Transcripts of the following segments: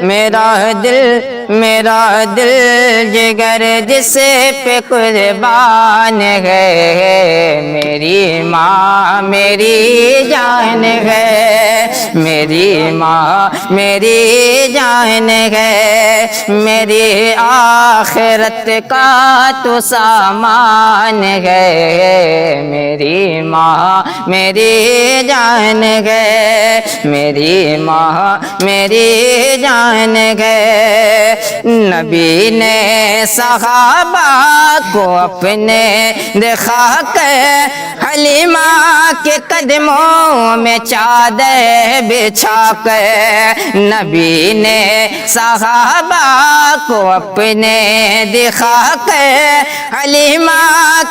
میرا دل جگر جس پہ قربان ہے، میری ماں میری جان ہے، میری ماں میری جان ہے، میری آخرت کا تو سامان ہے، میری ماں میری جان ہے، میری ماں میری جان ہے۔ نبی نے صحابہ کو اپنے دکھا کر حلیمہ کے قدموں میں چادر بچھا کر، نبی نے صحابہ کو اپنے دکھا کر حلیمہ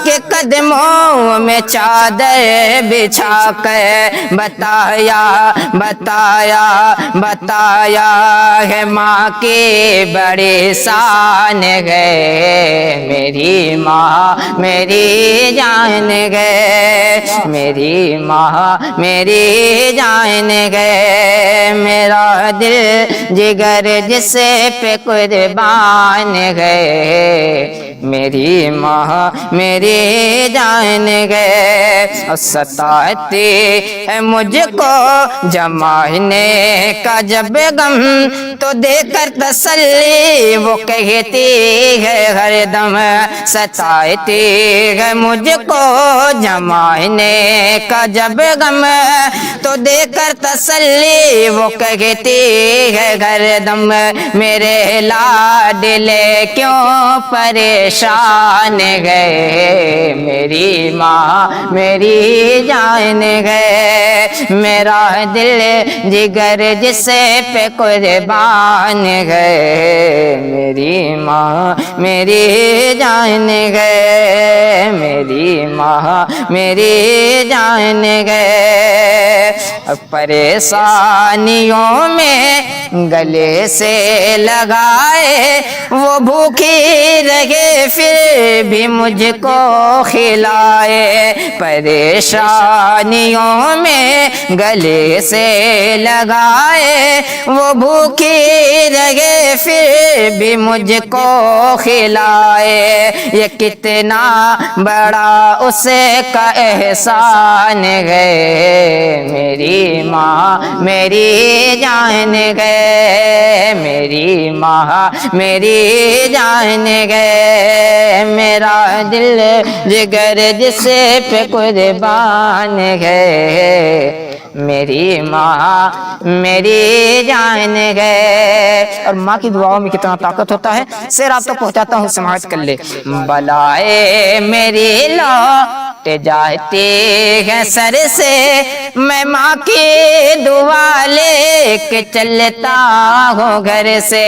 کے قدموں میں چادر بچھا کر بتایا ہے ماں کی بڑی شان ہے، میری ماں میری جان ہے، میری ماں میری جان ہے، میرا دل جگر جس پہ قربان ہے، میری ماں میری جان ہے۔ ستاتی ہے مجھ کو جمانے کا جب غم، تو دے کر تسلی وہ کہتی ہے ہر دم، ستاتی ہے مجھ کو جمانے کا جب غم، تو دے کر تسلی وہ کہتی ہے ہر دم، میرے لاڈلے کیوں پریشان گئے، میری ماں میری جان گئے، میرا دل جگر جس پہ قربان گئے، میری ماں میری جان گئے، میری ماں میری جان گئے، پریشانیوں میں گلے سے لگائے وہ بھوکی رہے پھر بھی مجھ کو کھلائے، پریشانیوں میں گلے سے لگائے وہ بھوکی رہے پھر بھی مجھ کو کھلائے، یہ کتنا بڑا اس کا احسان ہے، میری ماں میری جان ہے، میری ماں میری جان ہے، میرا دل جگر جس پہ قربان ہے، میری ماں میری جان ہے۔ اور ماں کی دعاؤں میں کتنا طاقت ہوتا ہے، شعر آپ تک پہنچاتا ہوں، سماعت کر لے۔ بلائے میری لوٹ جاتی ہے سر سے، میں ماں کی دعا لے کے چلتا ہوں گھر سے،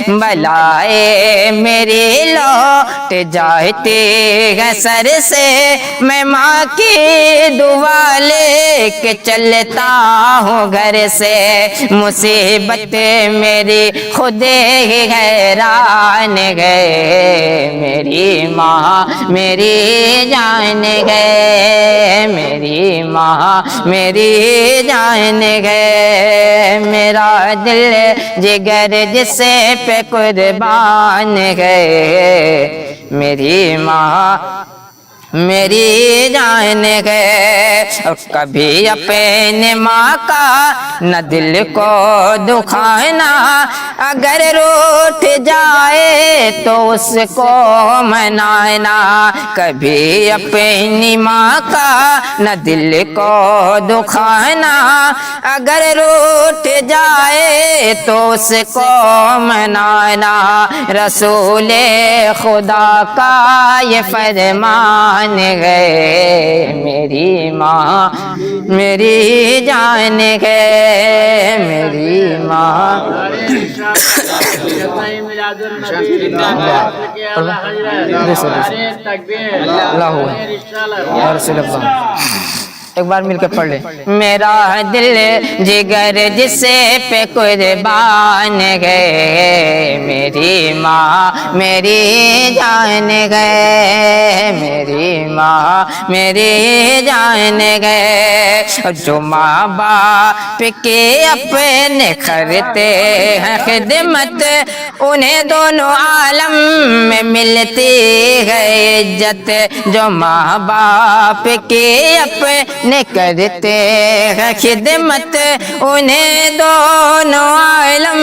بلائے میری لوٹ جاتی ہے سر سے، میں ماں کی دعا لے کے چلتا ہوں گھر سے، مصیبت میری خود ہی حیران گئے، میری ماں میری جان گئے، میری ماں میری جان گئے، میرا دل جگر جس پہ قربان گئے، میری ماں میری جان ہے۔ اور کبھی اپنے ماں کا نہ دل کو دکھانا، اگر روٹھ جائے تو اس کو منانا، کبھی اپنی ماں کا نہ دل کو دکھانا، اگر روٹھ جائے تو اس کو منانا، رسول خدا کا یہ فرمان ہے، میری ماں میری جان ہے، میری ماں اللہ ایک بار مل کے پڑھ لیں. میرا دل جگر جسے پہ قربان گئے، میری ماں میری جان گئے، میری ماں میری جان گئے. جو ماں باپ کے اپنے کرتے ہیں خدمت، انہیں دونوں عالم میں ملتی ہے عزت. جو ماں باپ کے اپنے کرتے ہیں خدمت، انہیں دونوں عالم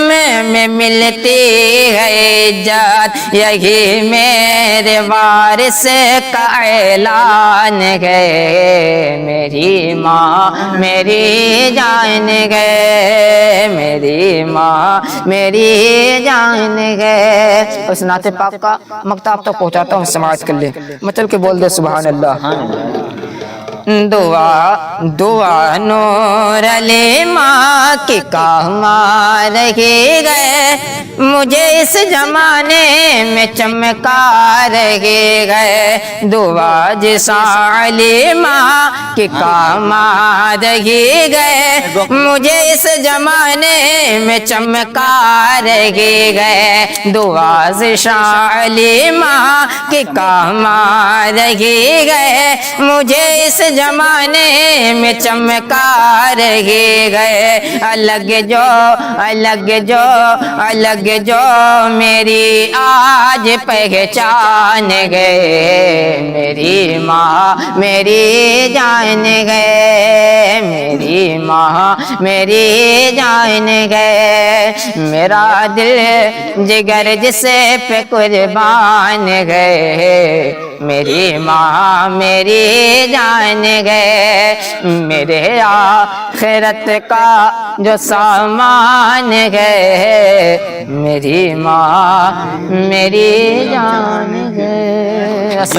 میں ملتی ہے عزت. یہی میرے وارث کا اعلان ہے، میری ماں میری جان گئے، میری ماں میری جان گئے. اس نعت پاک کا مقطع آپ تک پہنچاتا ہوں، سماعت کر لیں. مچل کے بول دے سبحان اللہ. دعا دعا نور علی ماں کی کہاں رہے گئے، مجھے اس زمانے میں چمکا رہے گئے. دعا جسا علی ماں کی کہاں رہے گئے، مجھے اس زمانے میں چمکا رہے گئے. دعا جسا علی ماں کی کہاں رہے گئے، مجھے اس زمانے میں چمکا رہے گئے. الگ جو الگ جو الگ جو میری آج پہچان گئے، میری ماں میری جان گئے، میری ماں میری جان گئے. میرا دل جگر جسے پہ قربان گئے، میری ماں میری جان گئے. میرے آخرت کا جو سامان ہے، میری ماں میری جان گئے.